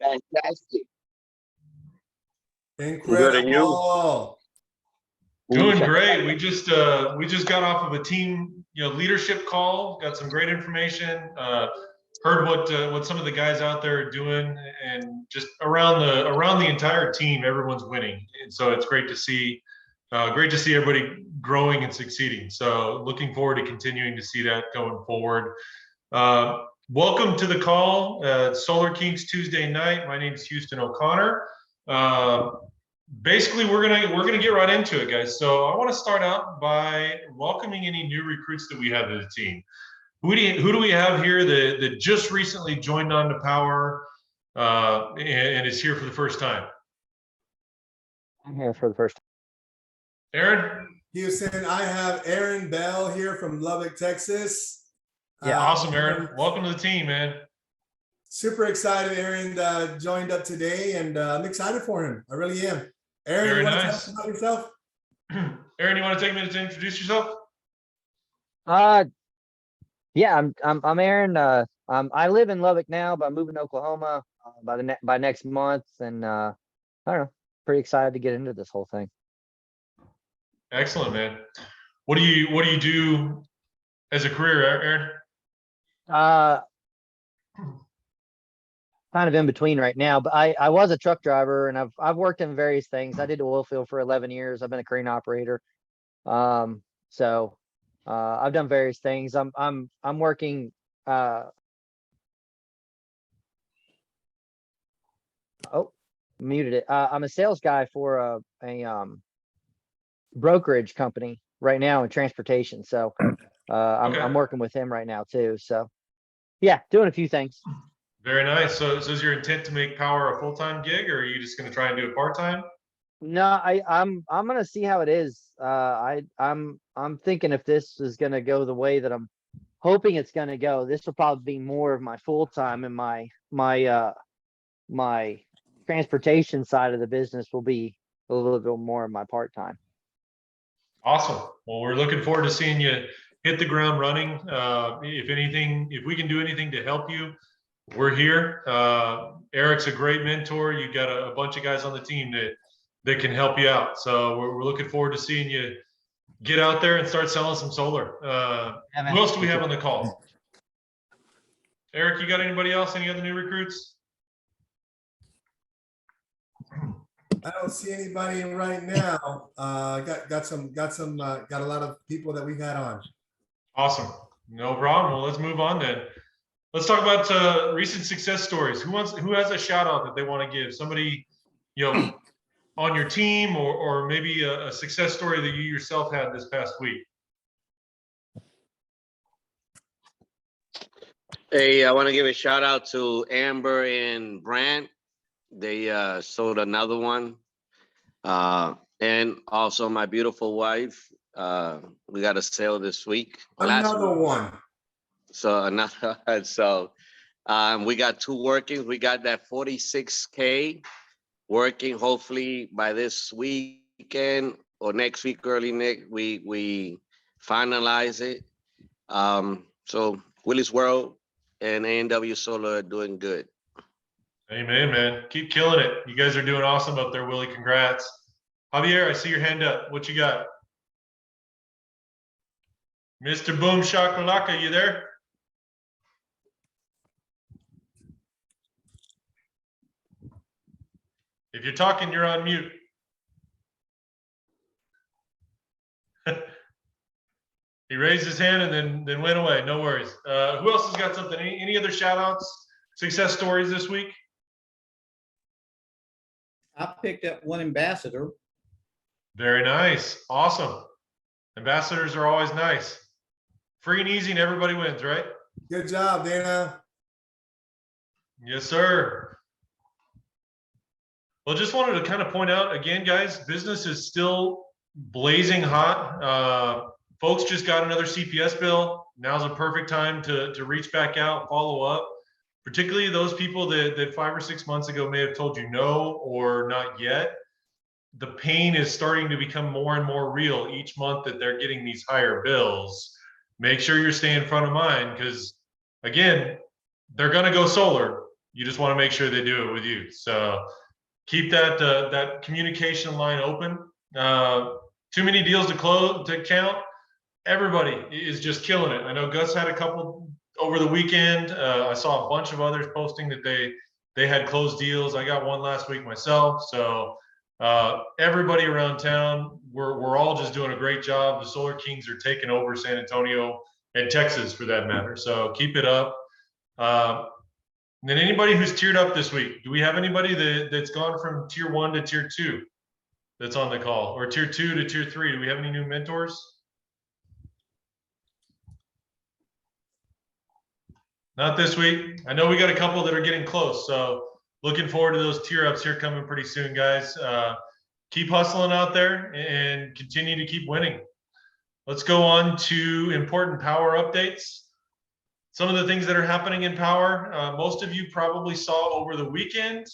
Fantastic. Good, and you? Incredible. Doing great. We just got off of a team, leadership call. Got some great information. Heard what some of the guys out there are doing, and just around the entire team, everyone's winning. And so it's great to see everybody growing and succeeding. So looking forward to continuing to see that going forward. Welcome to the call, Solar Kings Tuesday night. My name is Huston O'Connor. Basically, we're gonna get right into it, guys. So I want to start out by welcoming any new recruits that we have to the team. Who do we have here that just recently joined on to Powur and is here for the first time? I'm here for the first time. Aaron? Houston, I have Aaron Bell here from Lubbock, Texas. Yeah, awesome, Aaron. Welcome to the team, man. Super excited Aaron joined up today, and I'm excited for him. I really am. Aaron, Very you want nice. to tell us about yourself? Aaron, you want to take a minute to introduce yourself? Yeah, I'm Aaron. I live in Lubbock now, but I'm moving to Oklahoma by next month, and I don't know, pretty excited to get into this whole thing. Excellent, man. What do you do as a career, Aaron? Kind of in between right now, but I was a truck driver, and I've worked in various things. I did the oil field for 11 years. I've been a crane operator. So I've done various things. I'm working muted it. I'm a sales guy for a brokerage company right now in transportation. So I'm working with him right now too. So yeah, doing a few things. Very nice. So is your intent to make Powur a full-time gig, or are you just going to try and do it part-time? No, I'm gonna see how it is. I'm thinking if this is gonna go the way that I'm hoping it's gonna go, this will probably be more of my full-time, and my transportation side of the business will be a little bit more of my part-time. Awesome. Well, we're looking forward to seeing you hit the ground running. If we can do anything to help you, we're here. Eric's a great mentor. You've got a bunch of guys on the team that can help you out. So we're looking forward to seeing you get out there and start selling some solar. Who else do we have on the call? Eric, you got anybody else? Any other new recruits? I don't see anybody right now. Got a lot of people that we've had on. Awesome. No problem. Well, let's move on then. Let's talk about recent success stories. Who has a shout out that they want to give? Somebody, on your team, or maybe a success story that you yourself had this past week. Hey, I want to give a shout out to Amber and Brant. They sold another one. And also my beautiful wife. We got a sale this week. Another one. So we got two working. We got that 46K working. Hopefully by this weekend or next week, early next, we finalize it. So Willie's World and A&W Solar are doing good. Amen, man. Keep killing it. You guys are doing awesome up there, Willie. Congrats. Javier, I see your hand up. What you got? Mr. Boom Shakalaka, you there? If you're talking, you're on mute. He raised his hand and then went away. No worries. Who else has got something? Any other shout outs, success stories this week? I picked up one ambassador. Very nice. Awesome. Ambassadors are always nice. Free and easy and everybody wins, right? Good job, Dana. Yes, sir. Well, just wanted to kind of point out again, guys, business is still blazing hot. Folks just got another CPS bill. Now's a perfect time to reach back out, follow up, particularly those people that 5 or 6 months ago may have told you no or not yet. The pain is starting to become more and more real each month that they're getting these higher bills. Make sure you're staying front of mind, because again, they're going to go solar. You just want to make sure they do it with you. So keep that that communication line open. Too many deals to close to count. Everybody is just killing it. I know Gus had a couple over the weekend. I saw a bunch of others posting that they had closed deals. I got one last week myself. So everybody around town, we're all just doing a great job. The Solar Kings are taking over San Antonio and Texas for that matter. So keep it up. And then anybody who's tiered up this week, do we have anybody that's gone from tier 1 to tier 2 that's on the call, or tier 2 to tier 3? Do we have any new mentors? Not this week. I know we got a couple that are getting close, so looking forward to those tier ups here coming pretty soon, guys. Keep hustling out there and continue to keep winning. Let's go on to important Powur updates. Some of the things that are happening in Powur, most of you probably saw over the weekend.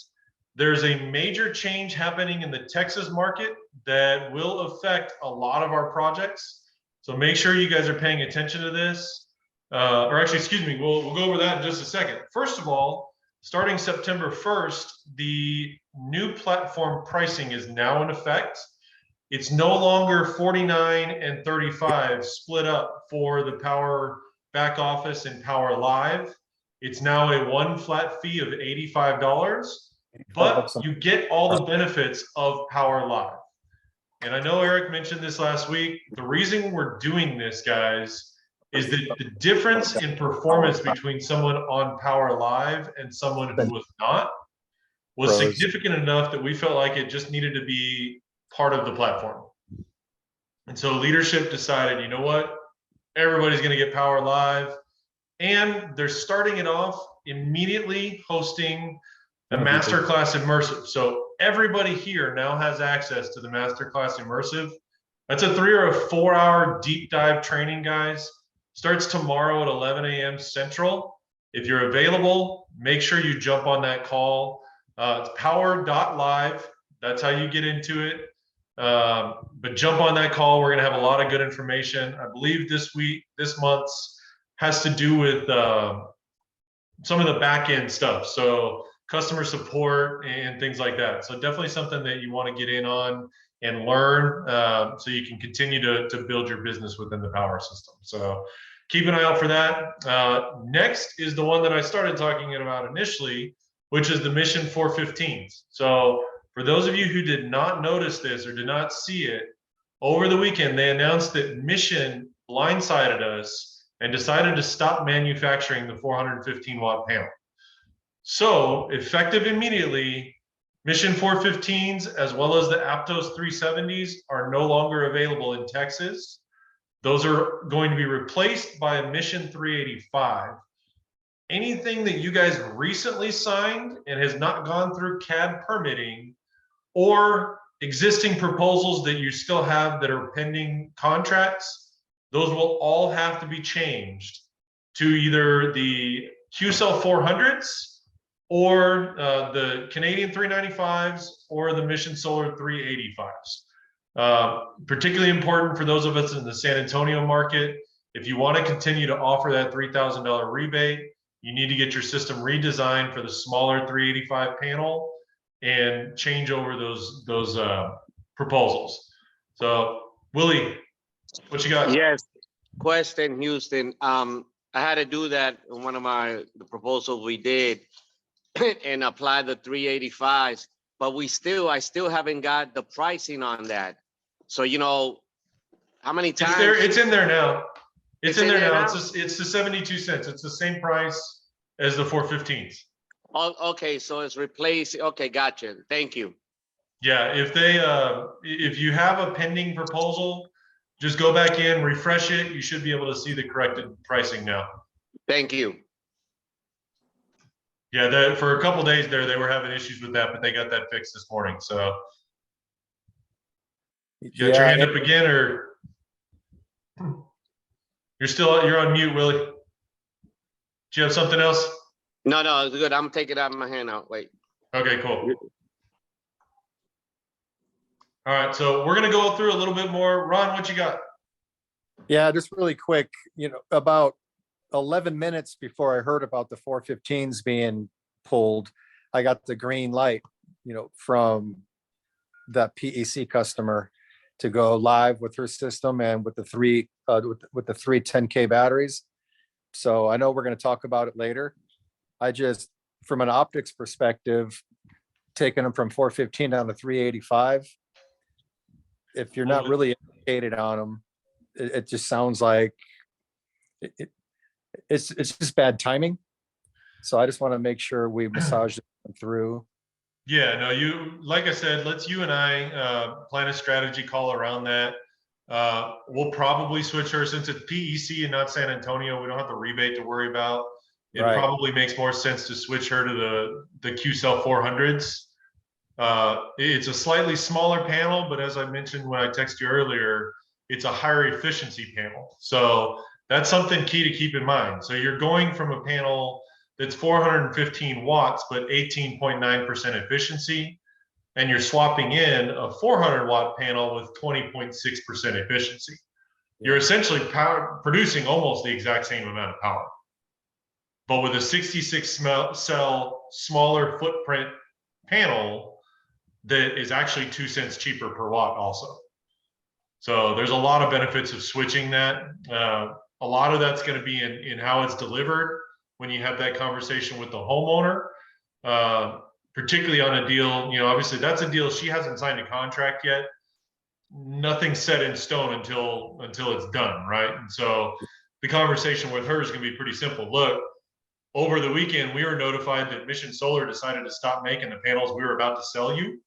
There's a major change happening in the Texas market that will affect a lot of our projects. So make sure you guys are paying attention to this. Or actually, excuse me, we'll go over that in just a second. First of all, starting September 1st, the new platform pricing is now in effect. It's no longer 49 and 35 split up for the Powur back office and Powur Live. It's now a one flat fee of $85, but you get all the benefits of Powur Live. And I know Eric mentioned this last week. The reason we're doing this, guys, is that the difference in performance between someone on Powur Live and someone who was not was significant enough that we felt like it just needed to be part of the platform. And so leadership decided, you know what? Everybody's going to get Powur Live, and they're starting it off immediately hosting a masterclass immersive. So everybody here now has access to the masterclass immersive. That's a 3 or a 4 hour deep dive training, guys. Starts tomorrow at 11 a.m. Central. If you're available, make sure you jump on that call. It's powur.live. That's how you get into it. But jump on that call. We're going to have a lot of good information. I believe this month's has to do with some of the back end stuff. So customer support and things like that. So definitely something that you want to get in on and learn so you can continue to build your business within the Powur system. So keep an eye out for that. Next is the one that I started talking about initially, which is the Mission 415s. So for those of you who did not notice this or did not see it, over the weekend, they announced that Mission blindsided us and decided to stop manufacturing the 415 watt panel. So effective immediately, Mission 415s as well as the Aptos 370s are no longer available in Texas. Those are going to be replaced by a Mission 385. Anything that you guys recently signed and has not gone through CAD permitting, or existing proposals that you still have that are pending contracts, those will all have to be changed to either the QCell 400s or the Canadian 395s or the Mission Solar 385s. Particularly important for those of us in the San Antonio market. If you want to continue to offer that $3,000 rebate, you need to get your system redesigned for the smaller 385 panel and change over those proposals. So Willie, what you got? Yes, question, Houston. I had to do that in one of the proposals we did and apply the 385s, but I still haven't got the pricing on that. So, you know, how many times? It's in there now. It's in there now. It's the 72 cents. It's the same price as the 415s. Oh, okay, so it's replaced. Okay, gotcha. Thank you. Yeah, if you have a pending proposal, just go back in, refresh it. You should be able to see the corrected pricing now. Thank you. Yeah, for a couple days there, they were having issues with that, but they got that fixed this morning. So you got your hand up again, or you're on mute, Willie. Do you have something else? No, it's good. I'm taking it out of my hand out. Wait. Okay, cool. All right, so we're gonna go through a little bit more. Ron, what you got? Yeah, just really quick, about 11 minutes before I heard about the 415s being pulled, I got the green light, from that PEC customer to go live with her system and with the three 10K batteries. So I know we're going to talk about it later. I just, from an optics perspective, taking them from 415 down to 385. If you're not really educated on them, it just sounds like it's just bad timing. So I just want to make sure we massage them through. Yeah, no, like I said, you and I plan a strategy call around that. We'll probably switch her since it's PEC and not San Antonio. We don't have the rebate to worry about. It Right. probably makes more sense to switch her to the Q-Cell 400s. It's a slightly smaller panel, but as I mentioned when I texted you earlier, it's a higher efficiency panel. So that's something key to keep in mind. So you're going from a panel that's 415 watts, but 18.9% efficiency, and you're swapping in a 400 watt panel with 20.6% efficiency. You're essentially producing almost the exact same amount of power, but with a 66 cell smaller footprint panel that is actually 2 cents cheaper per watt also. So there's a lot of benefits of switching that. A lot of that's going to be in how it's delivered when you have that conversation with the homeowner, particularly on a deal, obviously that's a deal, she hasn't signed a contract yet. Nothing's set in stone until it's done, right? And so the conversation with her is going to be pretty simple. Look, over the weekend, we were notified that Mission Solar decided to stop making the panels we were about to sell you.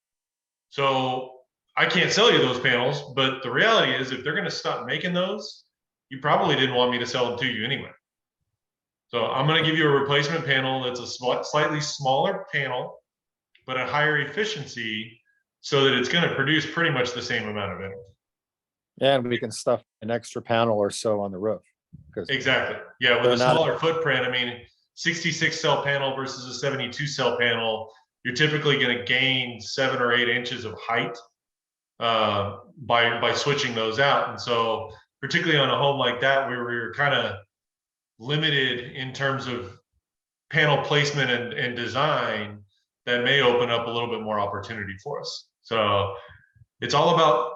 So I can't sell you those panels, but the reality is if they're going to stop making those, you probably didn't want me to sell them to you anyway. So I'm going to give you a replacement panel that's a slightly smaller panel, but a higher efficiency so that it's going to produce pretty much the same amount of energy. And we can stuff an extra panel or so on the roof. Exactly. Yeah, with a smaller footprint, 66 cell panel versus a 72 cell panel, you're typically going to gain 7 or 8 inches of height by switching those out. And so particularly on a home like that, where we were kind of limited in terms of panel placement and design, that may open up a little bit more opportunity for us. So it's all about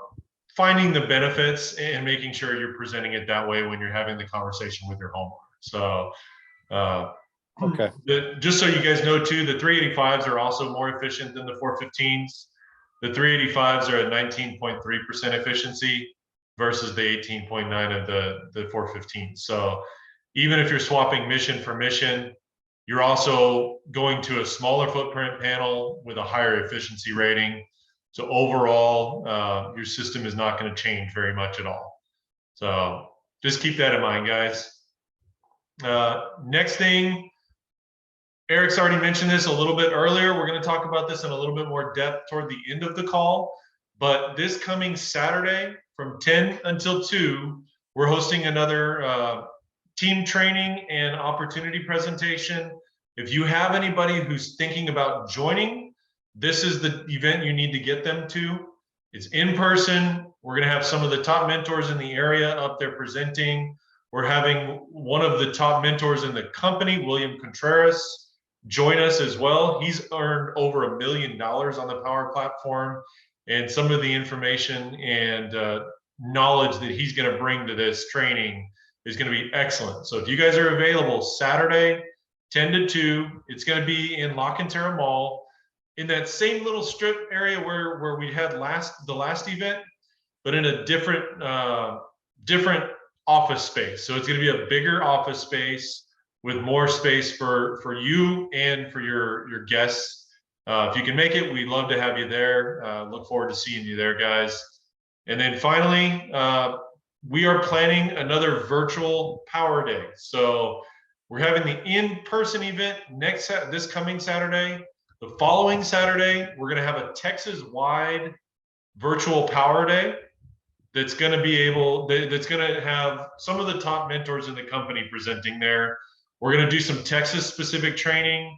finding the benefits and making sure you're presenting it that way when you're having the conversation with your homeowner. So okay. Just so you guys know too, the 385s are also more efficient than the 415s. The 385s are at 19.3% efficiency versus the 18.9 of the 415s. So even if you're swapping Mission for Mission, you're also going to a smaller footprint panel with a higher efficiency rating. So overall, your system is not going to change very much at all. So just keep that in mind, guys. Next thing, Eric's already mentioned this a little bit earlier. We're going to talk about this in a little bit more depth toward the end of the call. But this coming Saturday from 10 until 2, we're hosting another team training and opportunity presentation. If you have anybody who's thinking about joining, this is the event you need to get them to. It's in person. We're going to have some of the top mentors in the area up there presenting. We're having one of the top mentors in the company, William Contreras, join us as well. He's earned over $1 million on the Powur platform, and some of the information and knowledge that he's going to bring to this training is going to be excellent. So if you guys are available Saturday, 10 to 2, it's going to be in La Cantera Mall in that same little strip area where we had the last event, but in a different office space. So it's going to be a bigger office space with more space for you and for your guests. If you can make it, we'd love to have you there. Look forward to seeing you there, guys. And then finally, we are planning another virtual Powur Day. So we're having the in-person event this coming Saturday. The following Saturday, we're going to have a Texas-wide virtual Powur Day that's going to have some of the top mentors in the company presenting there. We're going to do some Texas-specific training.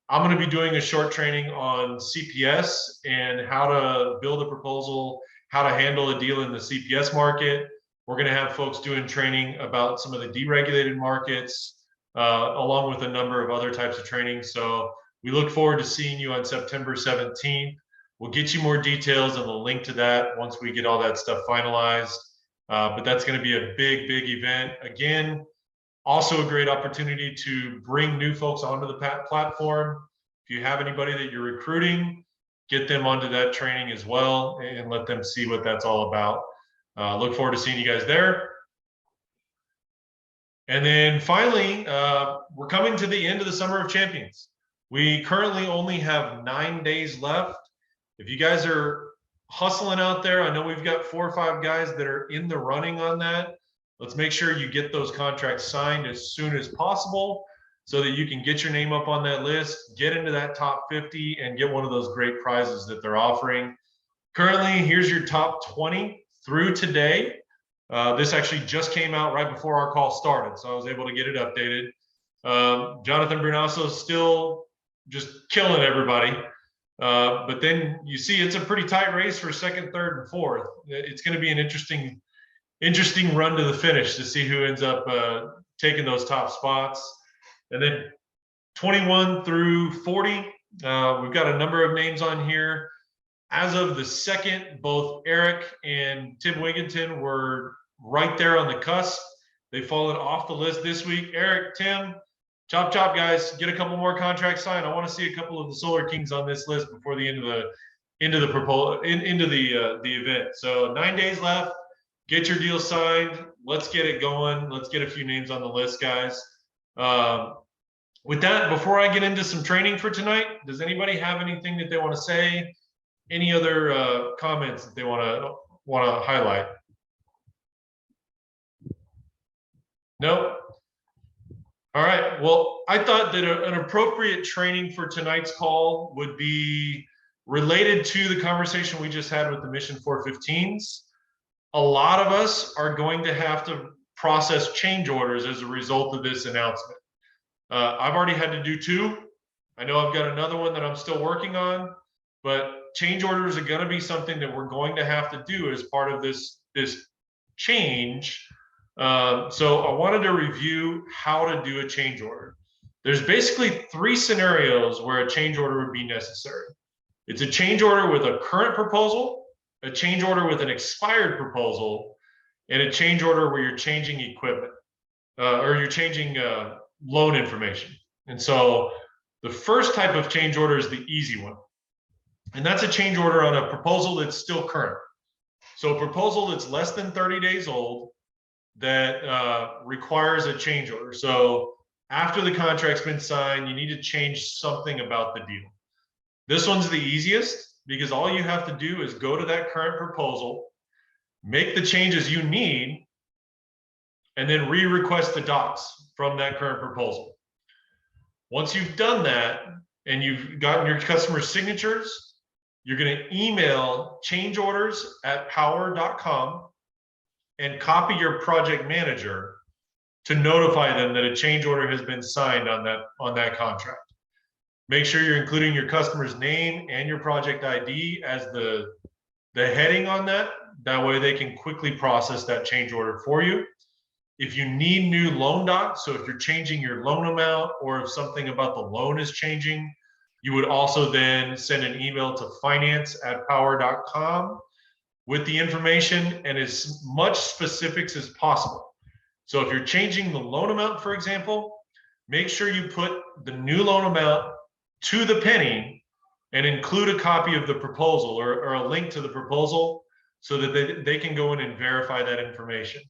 I'm going to be doing a short training on CPS and how to build a proposal, how to handle a deal in the CPS market. We're going to have folks doing training about some of the deregulated markets, along with a number of other types of training. So We look forward to seeing you on September 17th. We'll get you more details and the link to that once we get all that stuff finalized. But that's going to be a big, big event. Again, also a great opportunity to bring new folks onto the platform. If you have anybody that you're recruiting, get them onto that training as well and let them see what that's all about. Look forward to seeing you guys there. And then finally, we're coming to the end of the Summer of Champions. We currently only have 9 days left. If you guys are hustling out there, I know we've got 4 or 5 guys that are in the running on that. Let's make sure you get those contracts signed as soon as possible so that you can get your name up on that list, get into that top 50, and get one of those great prizes that they're offering. Currently, here's your top 20 through today. This actually just came out right before our call started, so I was able to get it updated. Jonathan Brunasso is still just killing everybody. But then you see it's a pretty tight race for second, third, and fourth. It's going to be an interesting run to the finish to see who ends up taking those top spots. And then 21 through 40, we've got a number of names on here. As of the second, both Eric and Tim Wigginton were right there on the cusp. They've fallen off the list this week. Eric, Tim, chop chop, guys. Get a couple more contracts signed. I want to see a couple of the Solar Kings on this list before the end of the event. So 9 days left. Get your deal signed. Let's get it going. Let's get a few names on the list, guys. With that, before I get into some training for tonight, does anybody have anything that they want to say? Any other comments that they want to highlight? No? All right. Well, I thought that an appropriate training for tonight's call would be related to the conversation we just had with the Mission 415s. A lot of us are going to have to process change orders as a result of this announcement. I've already had to do 2. I know I've got another one that I'm still working on, but change orders are going to be something that we're going to have to do as part of this change. So I wanted to review how to do a change order. There's basically 3 scenarios where a change order would be necessary. It's a change order with a current proposal, a change order with an expired proposal, and a change order where you're changing equipment or you're changing loan information. And so the first type of change order is the easy one. And that's a change order on a proposal that's still current. So a proposal that's less than 30 days old that requires a change order. So after the contract's been signed, you need to change something about the deal. This one's the easiest because all you have to do is go to that current proposal, make the changes you need, and then re-request the docs from that current proposal. Once you've done that and you've gotten your customer's signatures, you're going to email changeorders@powur.com and copy your project manager to notify them that a change order has been signed on that contract. Make sure you're including your customer's name and your project ID as the heading on that. That way they can quickly process that change order for you. If you need new loan docs, so if you're changing your loan amount or if something about the loan is changing, you would also then send an email to finance@powur.com with the information and as much specifics as possible. So if you're changing the loan amount, for example, make sure you put the new loan amount to the penny and include a copy of the proposal or a link to the proposal so that they can go in and verify that information.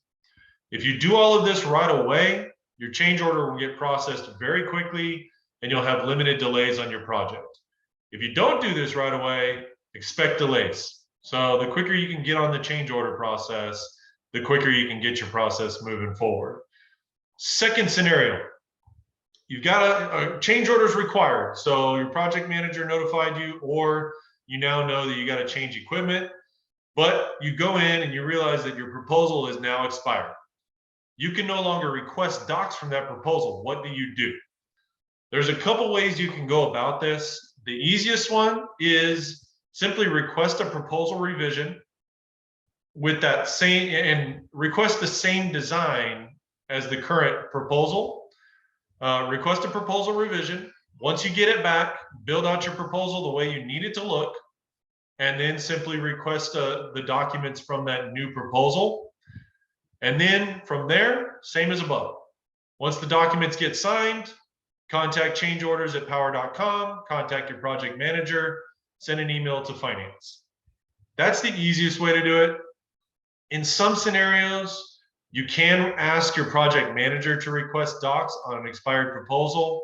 If you do all of this right away, your change order will get processed very quickly and you'll have limited delays on your project. If you don't do this right away, expect delays. So the quicker you can get on the change order process, the quicker you can get your process moving forward. Second scenario, you've got a change orders required. So your project manager notified you, or you now know that you got to change equipment, but you go in and you realize that your proposal is now expired. You can no longer request docs from that proposal. What do you do? There's a couple ways you can go about this. The easiest one is simply request a proposal revision with that same and request the same design as the current proposal. Request a proposal revision, Once you get it back, build out your proposal the way you need it to look, and then simply request the documents from that new proposal. And then from there, same as above. Once the documents get signed, contact change orders at powur.com, contact your project manager, send an email to finance. That's the easiest way to do it. In some scenarios, you can ask your project manager to request docs on an expired proposal.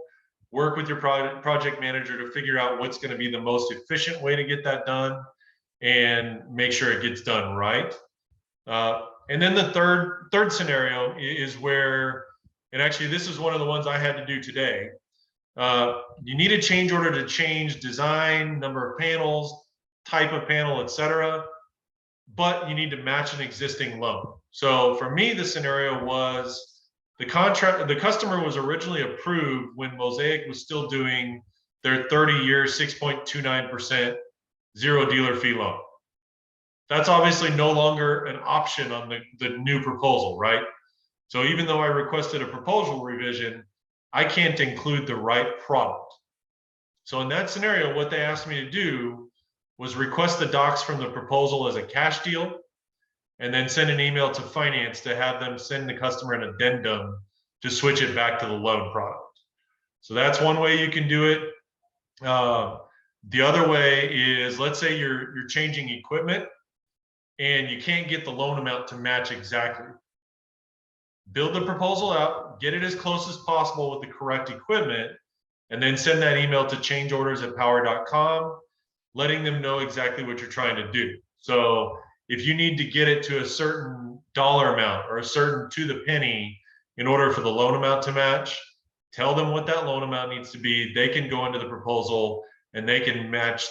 Work with your project manager to figure out what's going to be the most efficient way to get that done and make sure it gets done right. And then the third scenario is where, and actually this is one of the ones I had to do today. You need a change order to change design, number of panels, type of panel, etc. But you need to match an existing loan. So for me, the scenario was the customer was originally approved when Mosaic was still doing their 30-year 6.29% zero dealer fee loan. That's obviously no longer an option on the new proposal, right? So even though I requested a proposal revision, I can't include the right product. So in that scenario, what they asked me to do was request the docs from the proposal as a cash deal, and then send an email to finance to have them send the customer an addendum to switch it back to the loan product. So that's one way you can do it. The other way is, let's say you're changing equipment and you can't get the loan amount to match exactly. Build the proposal out, get it as close as possible with the correct equipment, and then send that email to change orders at powur.com, letting them know exactly what you're trying to do. So if you need to get it to a certain dollar amount or a certain to the penny in order for the loan amount to match, tell them what that loan amount needs to be. They can go into the proposal and they can match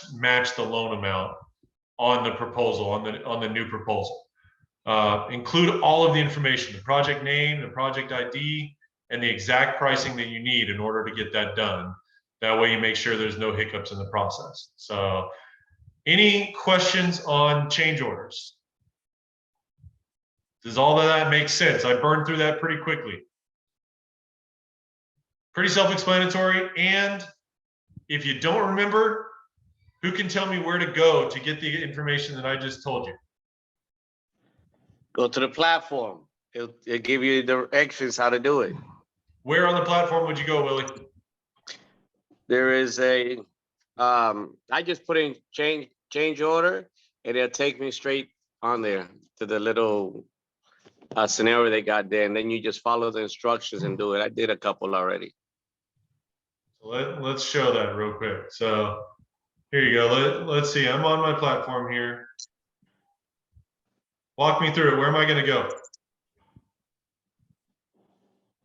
the loan amount on the proposal, on the new proposal. Include all of the information, the project name, the project ID, and the exact pricing that you need in order to get that done. That way you make sure there's no hiccups in the process. So any questions on change orders? Does all of that make sense? I burned through that pretty quickly. Pretty self-explanatory. And if you don't remember, who can tell me where to go to get the information that I just told you? Go to the platform. It'll give you directions how to do it. Where on the platform would you go, Willie? There is a, I just put in change order, and it'll take me straight on there to the little scenario they got there, and then you just follow the instructions and do it. I did a couple already. Let's show that real quick. So here you go. Let's see. I'm on my platform here. Walk me through it. Where am I going to go?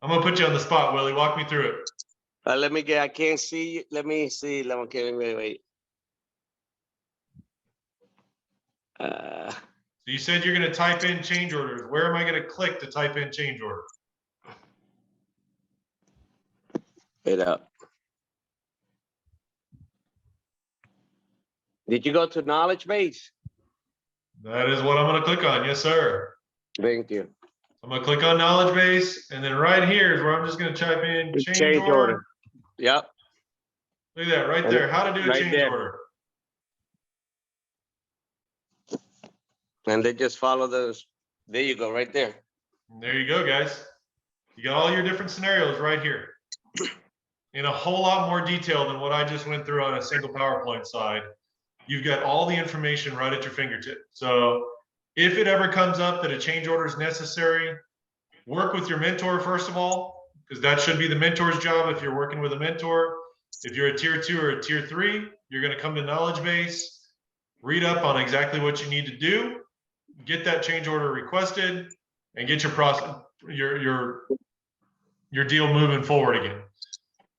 I'm going to put you on the spot, Willie. walk me through it. Let me get, I can't see you. Let me see. Wait. So you said you're going to type in change orders. Where am I going to click to type in change order? Wait up. Did you go to knowledge base? That is what I'm going to click on. Yes, sir. Thank you. I'm going to click on knowledge base, and then right here is where I'm just going to type in change order. Yep. Look at that right there. How to do a Right change there. order. And they just follow those. There you go, right there. And there you go, guys. You got all your different scenarios right here in a whole lot more detail than what I just went through on a single PowerPoint slide. You've got all the information right at your fingertip. So if it ever comes up that a change order is necessary, work with your mentor first of all, because that should be the mentor's job if you're working with a mentor. If you're a tier 2 or a tier 3, you're going to come to knowledge base, read up on exactly what you need to do, get that change order requested, and get your process, your deal moving forward again.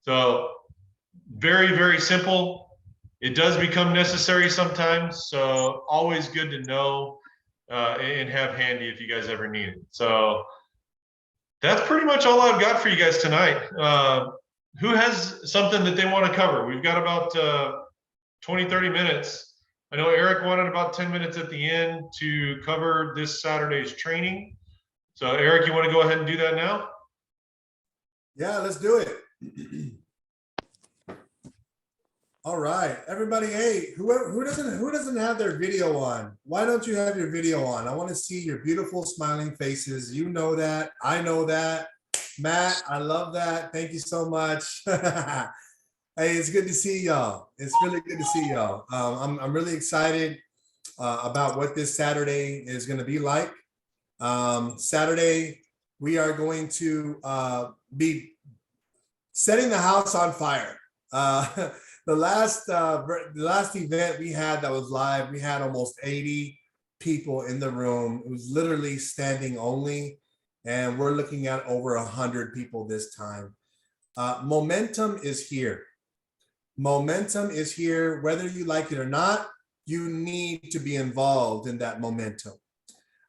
So very, very simple. It does become necessary sometimes, so always good to know and have handy if you guys ever need it. So that's pretty much all I've got for you guys tonight. Who has something that they want to cover? We've got about 20, 30 minutes. I know Eric wanted about 10 minutes at the end to cover this Saturday's training. So Eric, you want to go ahead and do that now? Yeah, let's do it. All right, everybody. Hey, who doesn't have their video on? Why don't you have your video on? I want to see your beautiful smiling faces. You know that. I know that. Matt, I love that. Thank you so much. Hey, it's good to see y'all. It's really good to see y'all. I'm really excited about what this Saturday is going to be like. Saturday, we are going to be setting the house on fire. The last event we had that was live, we had almost 80 people in the room. It was literally standing only, and we're looking at over 100 people this time. Momentum is here. Momentum is here. Whether you like it or not, you need to be involved in that momentum.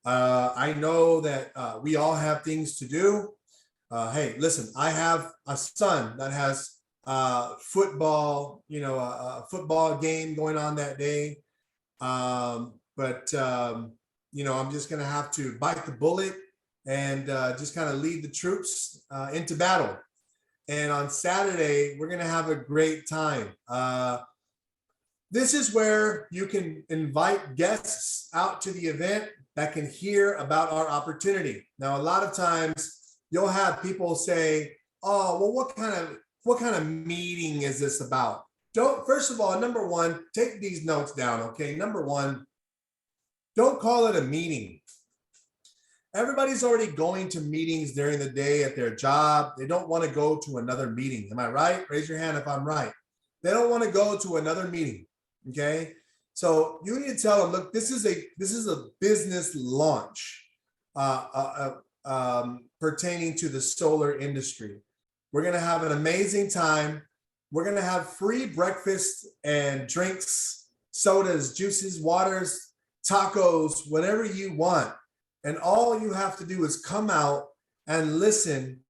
I know that we all have things to do. Hey, listen, I have a son that has football, a football game going on that day. I'm just going to have to bite the bullet and just kind of lead the troops into battle. And on Saturday, we're going to have a great time. This is where you can invite guests out to the event that can hear about our opportunity. Now, a lot of times you'll have people say, oh, well, what kind of meeting is this about? First of all, number one, take these notes down, okay? Number one, don't call it a meeting. Everybody's already going to meetings during the day at their job. They don't want to go to another meeting. Am I right? Raise your hand if I'm right. They don't want to go to another meeting, okay? So you need to tell them, look, this is a business launch pertaining to the solar industry. We're going to have an amazing time. We're going to have free breakfast and drinks, sodas, juices, waters, tacos, whatever you want. And all you have to do is come out and listen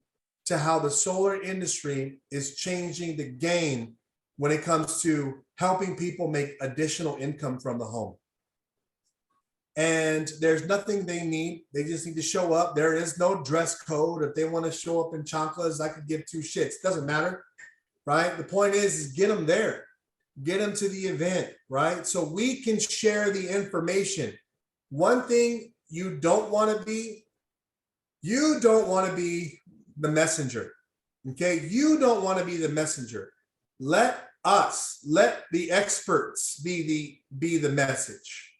to how the solar industry is changing the game when it comes to helping people make additional income from the home. And there's nothing they need. They just need to show up. There is no dress code. If they want to show up in chanclas, I could give two shits. Doesn't matter, right? The point is get them there. Get them to the event, right? So we can share the information. One thing you don't want to be the messenger, okay? You don't want to be the messenger. Let the experts be the message,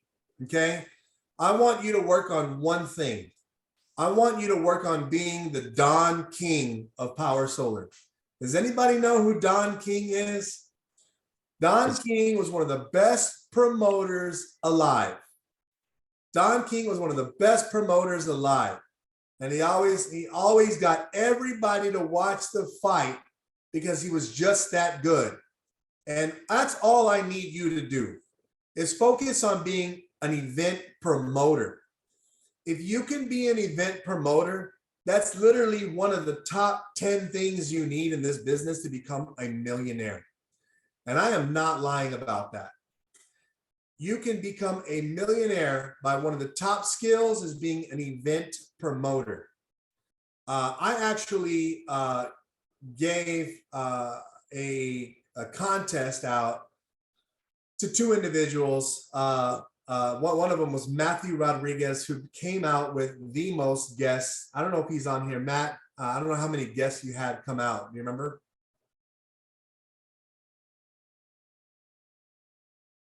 okay? I want you to work on one thing. I want you to work on being the Don King of Powur Solar. Does anybody know who Don King is? Don King was one of the best promoters alive. Don King was one of the best promoters alive. And he always got everybody to watch the fight because he was just that good. And that's all I need you to do is focus on being an event promoter. If you can be an event promoter, that's literally one of the top 10 things you need in this business to become a millionaire. And I am not lying about that. You can become a millionaire by one of the top skills is being an event promoter. I actually gave a contest out to two individuals. One of them was Matthew Rodriguez, who came out with the most guests. I don't know if he's on here, Matt. I don't know how many guests you had come out. Do you remember?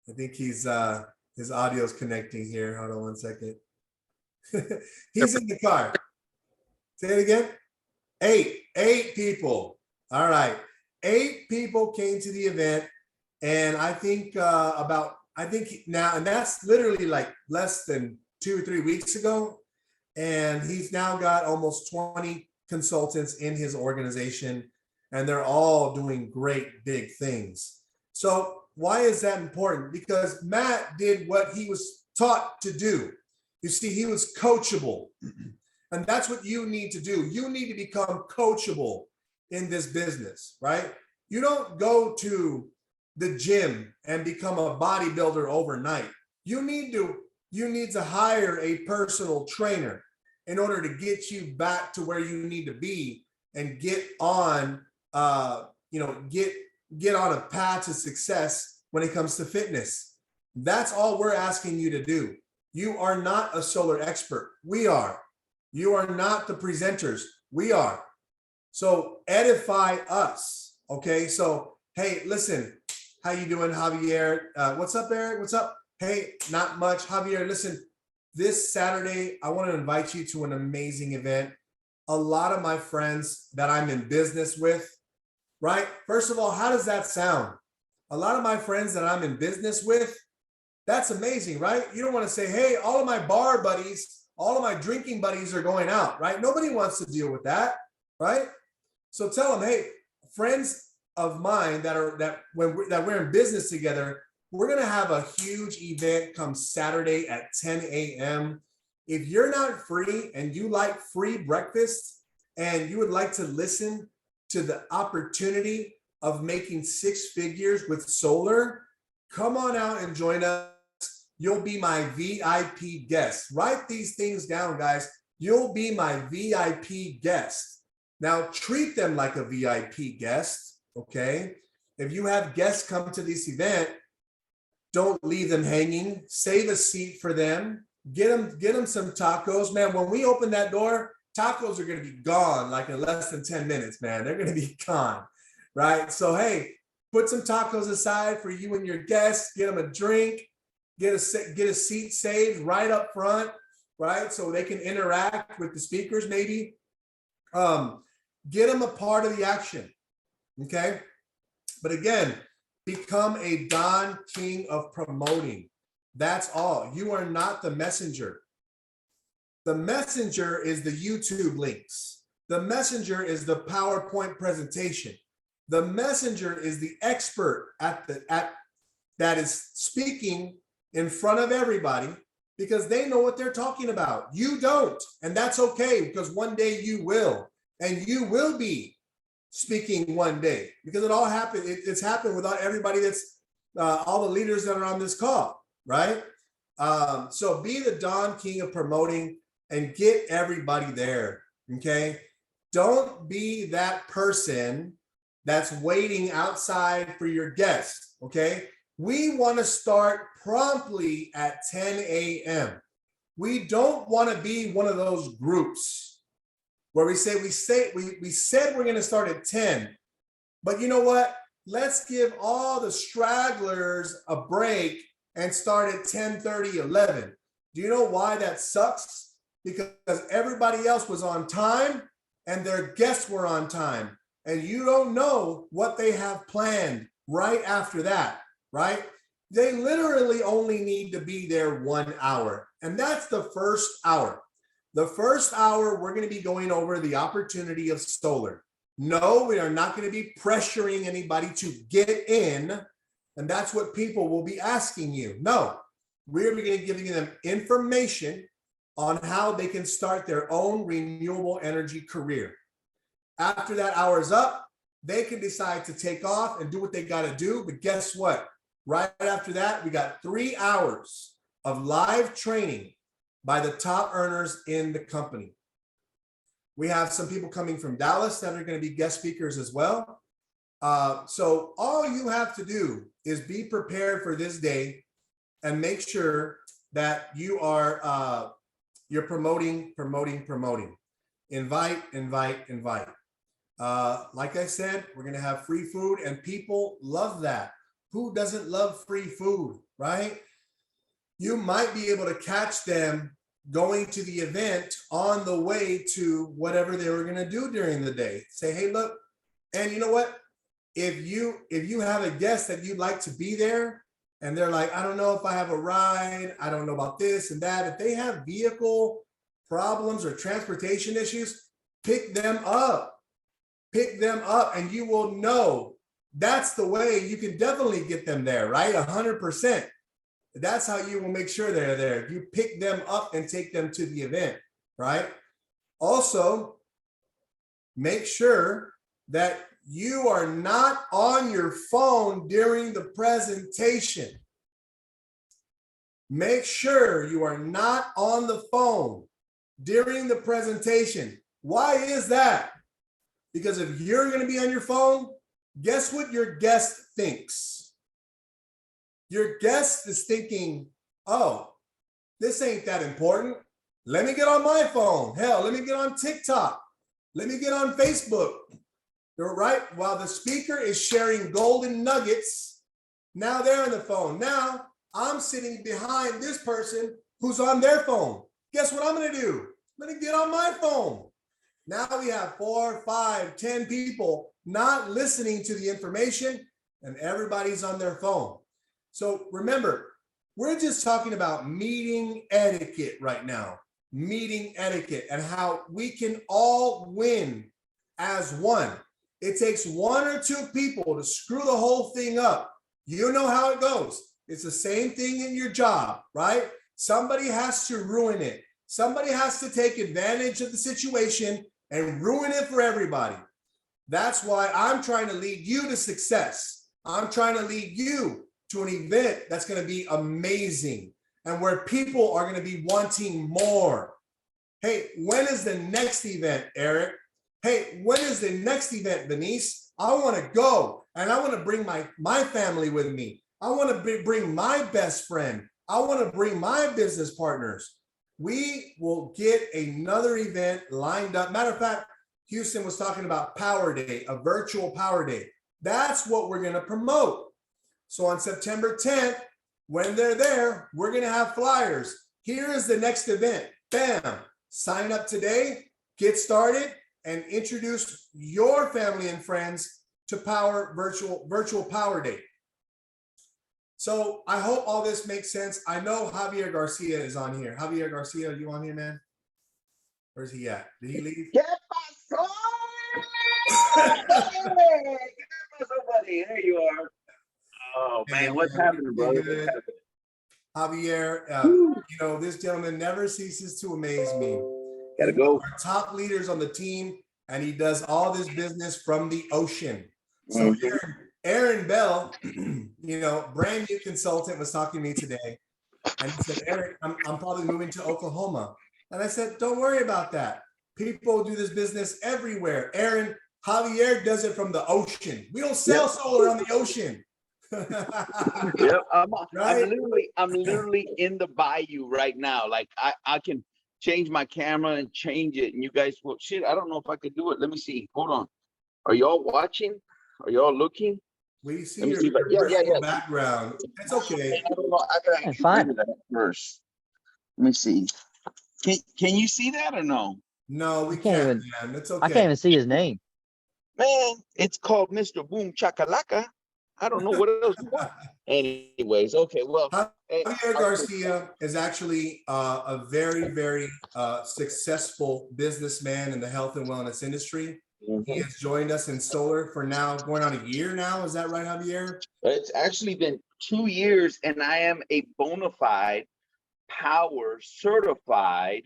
I think his audio's connecting here. Hold on one second. He's in the car. Say it again. Eight people. All right. 8 people came to the event. And I think now, and that's literally like less than 2 or 3 weeks ago. And he's now got almost 20 consultants in his organization, and they're all doing great big things. So why is that important? Because Matt did what he was taught to do. You see, he was coachable. And that's what you need to do. You need to become coachable in this business, right? You don't go to the gym and become a bodybuilder overnight. You need to hire a personal trainer in order to get you back to where you need to be and get get on a path to success when it comes to fitness. That's all we're asking you to do. You are not a solar expert. We are. You are not the presenters. We are. So edify us. Okay. So, hey, listen, how you doing, Javier? What's up, Eric? What's up? Hey, not much. Javier, listen, this Saturday, I want to invite you to an amazing event. A lot of my friends that I'm in business with, right? First of all, how does that sound? A lot of my friends that I'm in business with, that's amazing, right? You don't want to say, hey, all of my bar buddies, all of my drinking buddies are going out, right? Nobody wants to deal with that, right? So tell them, hey, friends of mine that we're in business together, we're going to have a huge event come Saturday at 10 a.m. If you're not free and you like free breakfast and you would like to listen to the opportunity of making 6 figures with solar, come on out and join us. You'll be my VIP guest. Write these things down, guys. You'll be my VIP guest. Now treat them like a VIP guest, okay? If you have guests come to this event, don't leave them hanging. Save a seat for them. Get them some tacos, man. When we open that door, tacos are going to be gone like in less than 10 minutes, man. They're going to be gone, right? So, hey, put some tacos aside for you and your guests. Get them a drink. Get a seat saved right up front, right? So they can interact with the speakers maybe. Get them a part of the action, okay? But again, become a Don King of promoting. That's all. You are not the messenger. The messenger is the YouTube links. The messenger is the PowerPoint presentation. The messenger is the expert that is speaking in front of everybody because they know what they're talking about. You don't, and that's okay because one day you will, and you will be speaking one day because it all happened. It's happened without everybody that's all the leaders that are on this call, right? So be the Don King of promoting and get everybody there, okay? Don't be that person that's waiting outside for your guests, okay? We want to start promptly at 10 a.m. We don't want to be one of those groups where we said we're going to start at 10, but you know what? Let's give all the stragglers a break and start at 10:30, 11. Do you know why that sucks? Because everybody else was on time and their guests were on time, and you don't know what they have planned right after that, right? They literally only need to be there 1 hour, and that's the first hour. The first hour, we're going to be going over the opportunity of solar. No, we are not going to be pressuring anybody to get in, and that's what people will be asking you. No, we're going to be giving them information on how they can start their own renewable energy career. After that hour is up, they can decide to take off and do what they got to do. But guess what? Right after that, we got 3 hours of live training by the top earners in the company. We have some people coming from Dallas that are going to be guest speakers as well. So all you have to do is be prepared for this day and make sure that you are you're promoting. Invite. Like I said, we're going to have free food, and people love that. Who doesn't love free food, right? You might be able to catch them going to the event on the way to whatever they were going to do during the day. Say, hey, look, and you know what? If you have a guest that you'd like to be there, and they're like, I don't know if I have a ride, I don't know about this and that. If they have vehicle problems or transportation issues, pick them up, and you will know that's the way you can definitely get them there, right? 100%. That's how you will make sure they're there. You pick them up and take them to the event, right? Also, make sure that you are not on your phone during the presentation. Make sure you are not on the phone during the presentation. Why is that? Because if you're going to be on your phone, Guess what your guest thinks? Your guest is thinking, oh, this ain't that important. Let me get on my phone. Hell, let me get on TikTok. Let me get on Facebook. Right? While the speaker is sharing golden nuggets, now they're on the phone. Now I'm sitting behind this person who's on their phone. Guess what I'm going to do? I'm going to get on my phone. Now we have 4, 5, 10 people not listening to the information, and everybody's on their phone. So remember, we're just talking about meeting etiquette right now. Meeting etiquette and how we can all win as one. It takes 1 or 2 people to screw the whole thing up. You know how it goes. It's the same thing in your job, right? Somebody has to ruin it. Somebody has to take advantage of the situation and ruin it for everybody. That's why I'm trying to lead you to success. I'm trying to lead you to an event that's going to be amazing and where people are going to be wanting more. Hey, when is the next event, Eric? Hey, when is the next event, Denise? I want to go and I want to bring my family with me. I want to bring my best friend. I want to bring my business partners. We will get another event lined up. Matter of fact, Houston was talking about Powur Day, a virtual Powur Day. That's what we're going to promote. So on September 10th, when they're there, we're going to have flyers. Here is the next event. Bam. Sign up today, get started, and introduce your family and friends to Powur virtual Powur Day. So I hope all this makes sense. I know Javier Garcia is on here. Javier Garcia, are you on here, man? Where's he at? Did he leave? ¿Qué pasó? ¿Qué pasó, buddy? There you are. Oh, man, what's happening, brother? What's happening? Javier, you know, this gentleman never ceases to amaze me. Gotta go. Our top leaders on the team, and he does all this business from the ocean. So Aaron Bell, you know, brand new consultant, was talking to me today, and he said, Eric, I'm probably moving to Oklahoma. And I said, don't worry about that. People do this business everywhere. Aaron, Javier does it from the ocean. We don't sell solar on the ocean. Yep, I'm literally in the bayou right now. Like I can change my camera and change it, and you guys, well, shit, I don't know if I could do it. Let me see. Hold on. Are y'all watching? Are y'all looking? We see Let me your see, yeah. background. It's okay. I don't know. I gotta It's fine. do that first. Let me see. Can you see that or no? No, we can't can't, man. It's I can't okay. even see his name. Man, it's called Mr. Boom Chakalaka. I don't know what else you want. Anyways, okay, well. Javier Garcia is actually a very, very successful businessman in the health and wellness industry. He has joined us in solar for now going on a year now. Is that right, Javier? It's actually been 2 years, and I am a bona fide Powur certified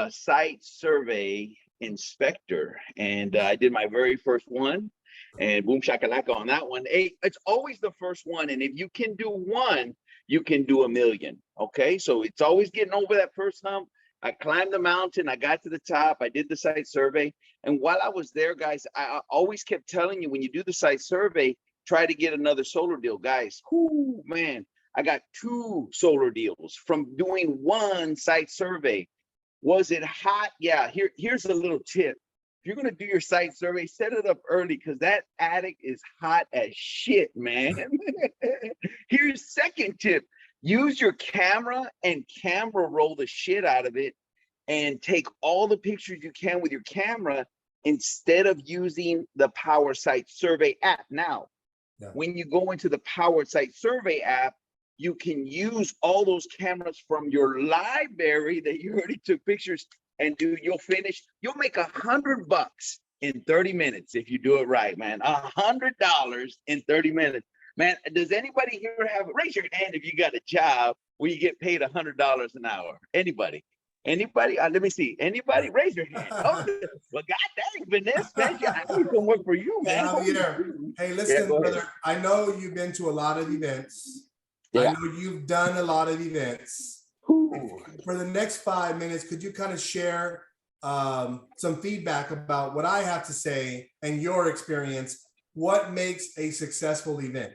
site survey inspector. And I did my very first one, and boom shakalaka on that one. Hey, it's always the first one. And if you can do one, you can do a million. Okay. So it's always getting over that first hump. I climbed the mountain. I got to the top. I did the site survey. And while I was there, guys, I always kept telling you, when you do the site survey, try to get another solar deal, guys. Whoo, man, I got 2 solar deals from doing one site survey. Was it hot? Yeah, here's a little tip. If you're going to do your site survey, set it up early, because that attic is hot as shit, man. Here's second tip. Use your camera and camera roll the shit out of it, and take all the pictures you can with your camera instead of using the Powur Site Survey app. Now, when you go into the Powur Site Survey app, you can use all those cameras from your library that you already took pictures, and you'll make $100 in 30 minutes if you do it right, man. $100 in 30 minutes. Man, does anybody here raise your hand if you got a job where you get paid $100 an hour? Anybody? Let me see. Anybody? Raise your hand. Oh, well, God dang, Vanessa, I need some work for you, man. Hey, listen, brother. I know you've been to a lot of events. I know you've done a lot of events. For the next 5 minutes, could you kind of share some feedback about what I have to say and your experience what makes a successful event?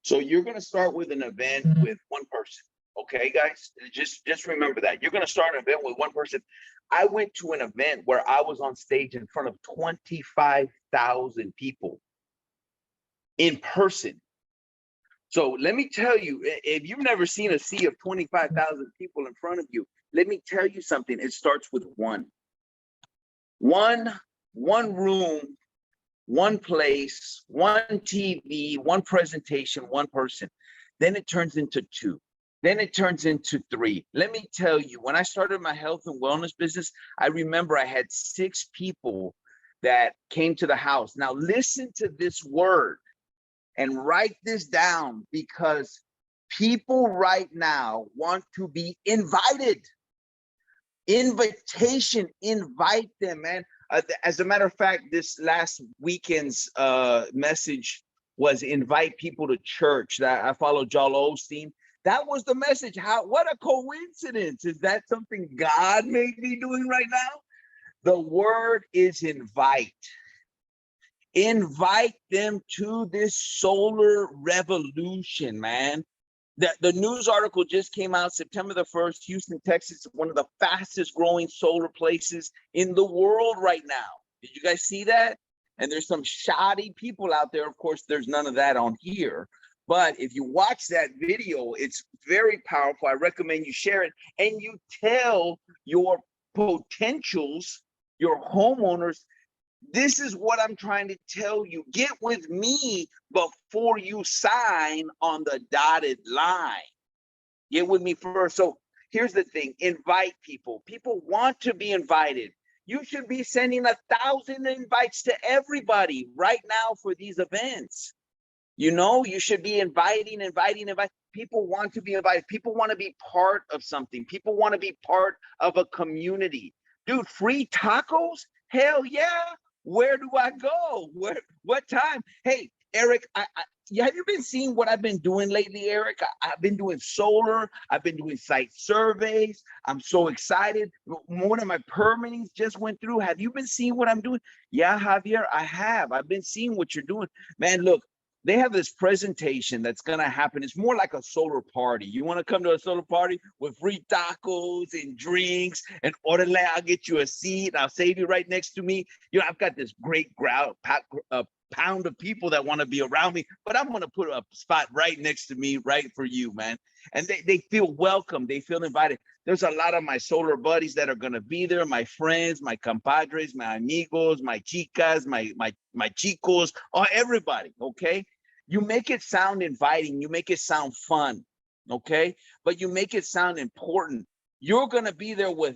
So you're going to start with an event with one person. Okay, guys, just remember that you're going to start an event with one person. I went to an event where I was on stage in front of 25,000 people in person. So let me tell you, if you've never seen a sea of 25,000 people in front of you, let me tell you something. It starts with one room, one place, one TV, one presentation, one person. Then it turns into two. Then it turns into three. Let me tell you, when I started my health and wellness business, I remember I had 6 people that came to the house. Now listen to this word and write this down, because people right now want to be invited. Invitation, invite them, man. As a matter of fact, this last weekend's message was invite people to church. That I follow Joel Osteen. That was the message. What a coincidence. Is that something God may be doing right now? The word is invite. Invite them to this solar revolution, man. The news article just came out September the 1st. Houston, Texas, one of the fastest growing solar places in the world right now. Did you guys see that? And there's some shoddy people out there. Of course, there's none of that on here. But if you watch that video, it's very powerful. I recommend you share it. And you tell your potentials, your homeowners, this is what I'm trying to tell you. Get with me before you sign on the dotted line. Get with me first. So here's the thing. Invite people. People want to be invited. You should be sending 1,000 invites to everybody right now for these events. You know, you should be inviting. People want to be invited. People want to be part of something. People want to be part of a community. Dude, free tacos? Hell yeah. Where do I go? What time? Hey, Eric, have you been seeing what I've been doing lately, Eric? I've been doing solar. I've been doing site surveys. I'm so excited. One of my permitings just went through. Have you been seeing what I'm doing? Yeah, Javier, I have. I've been seeing what you're doing. Man, look, they have this presentation that's going to happen. It's more like a solar party. You want to come to a solar party with free tacos and drinks and orderly, I'll get you a seat. I'll save you right next to me. You know, I've got this great pound of people that want to be around me, but I'm going to put a spot right next to me, right for you, man. And they feel welcome. They feel invited. There's a lot of my solar buddies that are going to be there. My friends, my compadres, my amigos, my chicas, my chicos, everybody. Okay. You make it sound inviting. You make it sound fun. Okay. But you make it sound important. You're going to be there with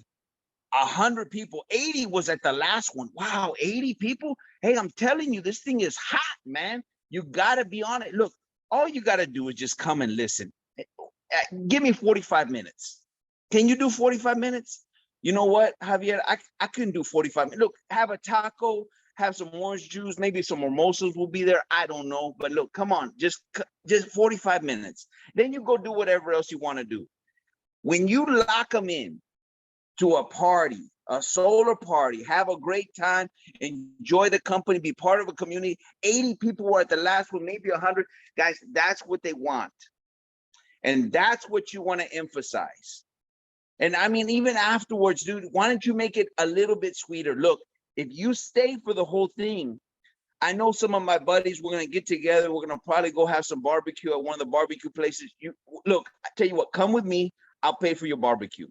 100 people. 80 was at the last one. Wow. 80 people. Hey, I'm telling you, this thing is hot, man. You got to be on it. Look, all you got to do is just come and listen. Give me 45 minutes. Can you do 45 minutes? You know what, Javier? I couldn't do 45 minutes. Look, have a taco, have some orange juice, maybe some mimosas will be there. I don't know. But look, come on, just 45 minutes. Then you go do whatever else you want to do. When you lock them in to a party, a solar party, have a great time, enjoy the company, be part of a community. 80 people were at the last one, maybe 100. Guys, that's what they want. And that's what you want to emphasize. And I mean, even afterwards, dude, why don't you make it a little bit sweeter? Look, if you stay for the whole thing, I know some of my buddies, we're going to get together. We're going to probably go have some barbecue at one of the barbecue places. Look, I tell you what, come with me. I'll pay for your barbecue.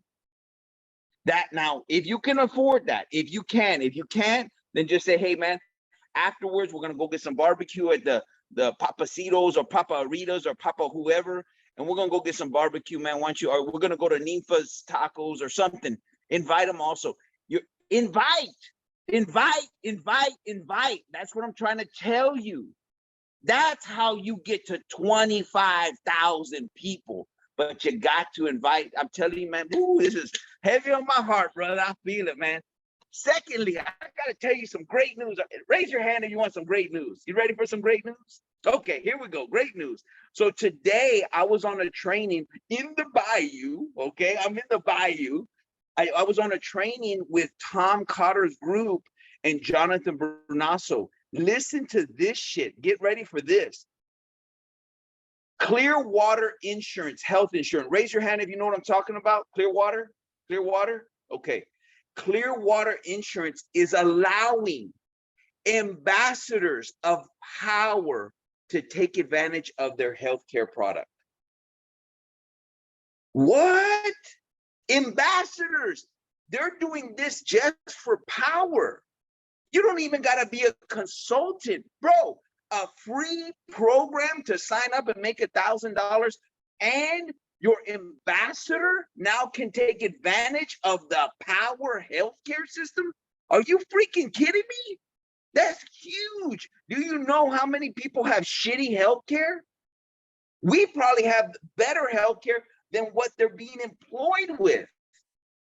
That now, if you can afford that, if you can't, then just say, hey, man, afterwards, we're going to go get some barbecue at the Papacitos or Paparitas or Papa whoever. And we're going to go get some barbecue, man. Why don't you, or we're going to go to Ninfa's Tacos or something. Invite them also. You invite. That's what I'm trying to tell you. That's how you get to 25,000 people. But you got to invite. I'm telling you, man, ooh, this is heavy on my heart, brother. I feel it, man. Secondly, I got to tell you some great news. Raise your hand if you want some great news. You ready for some great news? Okay, here we go. Great news. So today I was on a training in the Bayou. Okay, I'm in the Bayou. I was on a training with Tom Cotter's group and Jonathan Bernasso. Listen to this shit. Get ready for this. Clearwater Insurance, health insurance. Raise your hand if you know what I'm talking about. Clearwater? Clearwater? Okay. Clearwater Insurance is allowing ambassadors of Powur to take advantage of their healthcare product. What? Ambassadors. They're doing this just for Powur. You don't even got to be a consultant, bro. A free program to sign up and make $1,000, and your ambassador now can take advantage of the Powur healthcare system. Are you freaking kidding me? That's huge. Do you know how many people have shitty healthcare? We probably have better healthcare than what they're being employed with.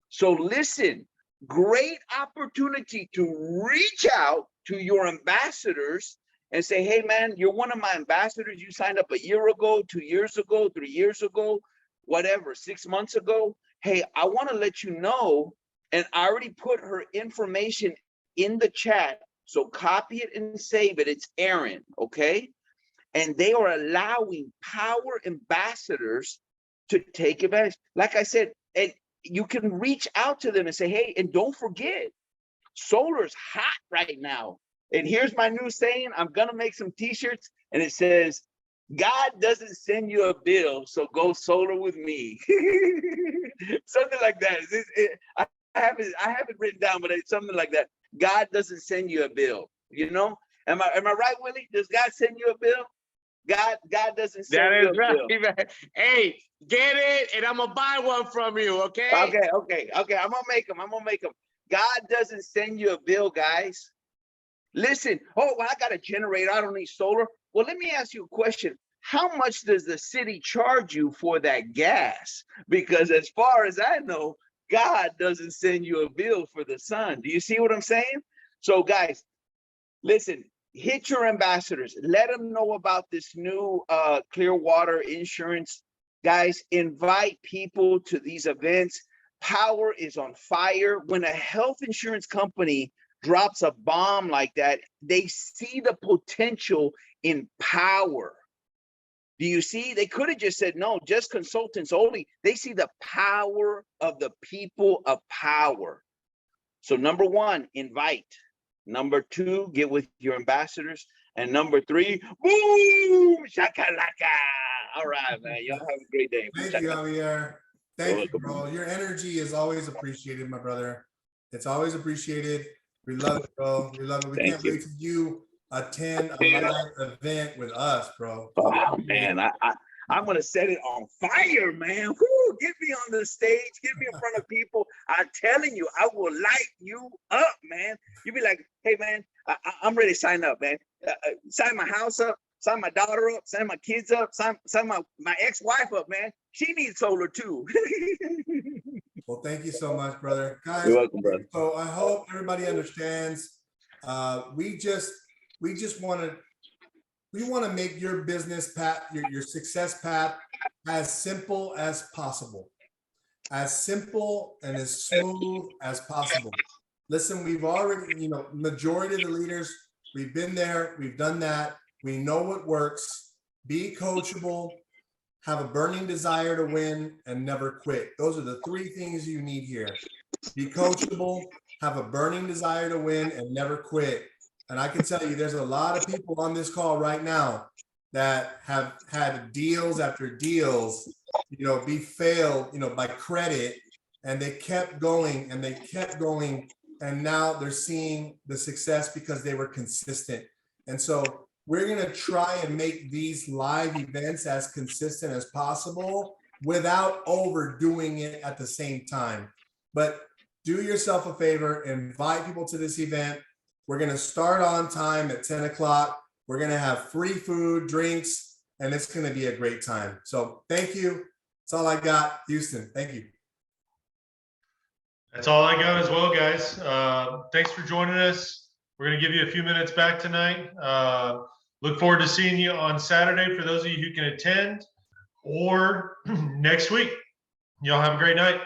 So listen, great opportunity to reach out to your ambassadors and say, hey man, you're one of my ambassadors. You signed up a year ago, 2 years ago, 3 years ago, whatever, 6 months ago. Hey, I want to let you know, and I already put her information in the chat. So copy it and save it. It's Erin, okay? And they are allowing Powur ambassadors to take advantage. Like I said, and you can reach out to them and say, hey, and don't forget, solar's hot right now. And here's my new saying. I'm going to make some t-shirts, and it says, God doesn't send you a bill, so go solar with me. Something like that. I have it written down, but it's something like that. God doesn't send you a bill, you know? Am I right, Willie? Does God send you a bill? God doesn't send you a bill. That is right. Hey, get it, and I'm gonna buy one from you, okay? Okay. I'm gonna make them. God doesn't send you a bill, guys. Listen, oh, well, I got a generator. I don't need solar. Well, let me ask you a question. How much does the city charge you for that gas? Because as far as I know, God doesn't send you a bill for the sun. Do you see what I'm saying? So guys, listen, hit your ambassadors. Let them know about this new Clearwater Insurance. Guys, invite people to these events. Powur is on fire. When a health insurance company drops a bomb like that, they see the potential in Powur. Do you see? They could have just said, no, just consultants only. They see the power of the people of Powur. So number one, invite. Number two, get with your ambassadors. And number three, boom, shakalaka. All right, man. Y'all have a great day. Thank you, Javier. Thank you, bro. Your energy is always appreciated, my brother. It's always appreciated. We love it, bro. We love it. We can't wait till you attend a live event with us, bro. Oh man, I'm gonna set it on fire, man. Woo, get me on the stage, get me in front of people. I'm telling you, I will light you up, man. You be like, hey man, I'm ready to sign up, man. Sign my house up, sign my daughter up, sign my kids up, sign my ex-wife up, man. She needs solar too. Well, thank you so much, brother. Guys, You're welcome, brother. So I hope everybody understands. We want to make your business path, your success path, as simple as possible, as simple and as smooth as possible. Listen, we've already, majority of the leaders, we've been there, we've done that. We know what works. Be coachable, have a burning desire to win, and never quit. Those are the three things you need here. Be coachable, have a burning desire to win, and never quit. And I can tell you, there's a lot of people on this call right now that have had deals after deals, be failed, by credit, and they kept going and they kept going. And now they're seeing the success because they were consistent. And so we're going to try and make these live events as consistent as possible without overdoing it at the same time. But do yourself a favor, invite people to this event. We're going to start on time at 10 o'clock. We're going to have free food, drinks, and it's going to be a great time. So thank you. That's all I got. Houston, thank you. That's all I got as well, guys. Thanks for joining us. We're going to give you a few minutes back tonight. Look forward to seeing you on Saturday for those of you who can attend, or next week. Y'all have a great night.